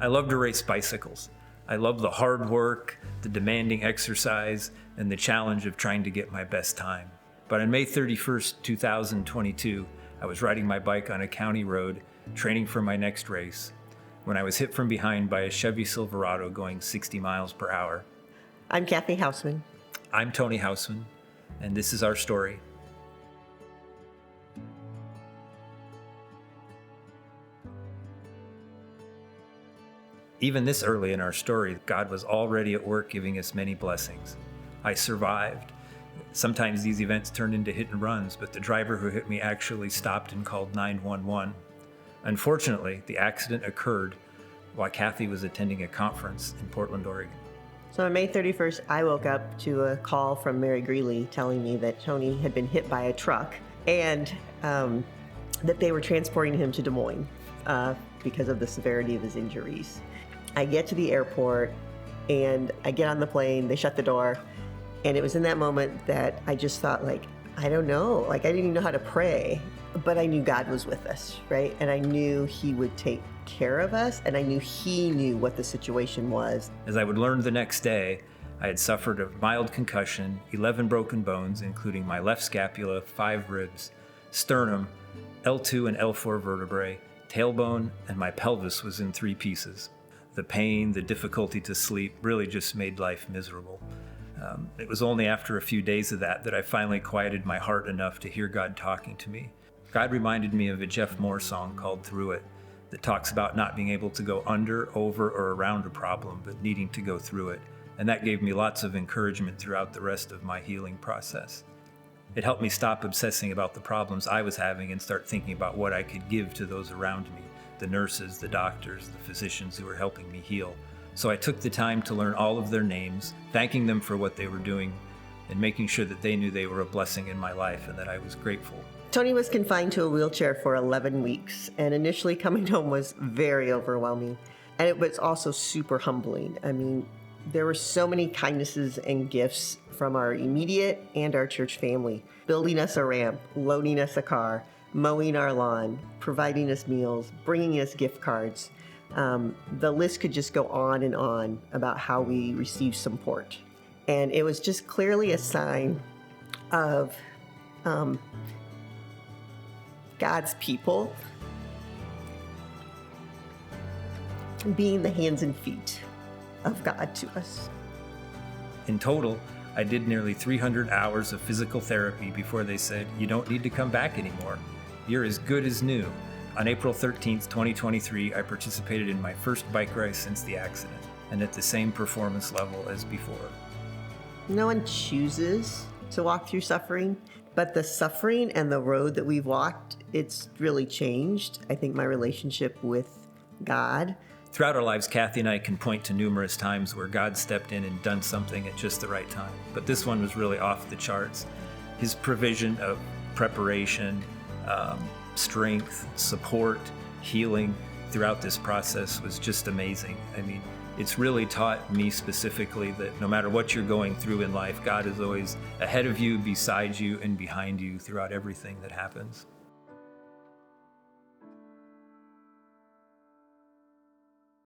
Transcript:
I love to race bicycles. I love the hard work, the demanding exercise, and the challenge of trying to get my best time. But on May 31st, 2022, I was riding my bike on a county road, training for my next race, when I was hit from behind by a Chevy Silverado going 60 miles per hour. I'm Kathy Houseman. I'm Tony Houseman, and this is our story. Even this early in our story, God was already at work giving us many blessings. I survived. Sometimes these events turned into hit and runs, but the driver who hit me actually stopped and called 911. Unfortunately, the accident occurred while Kathy was attending a conference in Portland, Oregon. So on May 31st, I woke up to a call from Mary Greeley telling me that Tony had been hit by a truck and that they were transporting him to Des Moines because of the severity of his injuries. I get to the airport and I get on the plane, they shut the door, and it was in that moment that I just thought, I don't know, I didn't even know how to pray, but I knew God was with us, right? And I knew He would take care of us, and I knew He knew what the situation was. As I would learn the next day, I had suffered a mild concussion, 11 broken bones, including my left scapula, 5 ribs, sternum, L2 and L4 vertebrae, tailbone, and my pelvis was in 3 pieces. The pain, the difficulty to sleep really just made life miserable. It was only after a few days of that I finally quieted my heart enough to hear God talking to me. God reminded me of a Jeff Moore song called Through It that talks about not being able to go under, over, or around a problem, but needing to go through it. And that gave me lots of encouragement throughout the rest of my healing process. It helped me stop obsessing about the problems I was having and start thinking about what I could give to those around me, the nurses, the doctors, the physicians who were helping me heal. So I took the time to learn all of their names, thanking them for what they were doing, and making sure that they knew they were a blessing in my life and that I was grateful. Tony was confined to a wheelchair for 11 weeks, and initially coming home was very overwhelming. And it was also super humbling. I mean, there were so many kindnesses and gifts from our immediate and our church family, building us a ramp, loaning us a car, mowing our lawn, providing us meals, bringing us gift cards. The list could just go on and on about how we received support. And it was just clearly a sign of God's people being the hands and feet of God to us. In total, I did nearly 300 hours of physical therapy before they said, "You don't need to come back anymore. You're as good as new." On April 13th, 2023, I participated in my first bike race since the accident, and at the same performance level as before. No one chooses to walk through suffering, but the suffering and the road that we've walked, it's really changed, I think, my relationship with God. Throughout our lives, Kathy and I can point to numerous times where God stepped in and done something at just the right time. But this one was really off the charts. His provision of preparation, strength, support, healing throughout this process was just amazing. I mean, it's really taught me specifically that no matter what you're going through in life, God is always ahead of you, beside you, and behind you throughout everything that happens.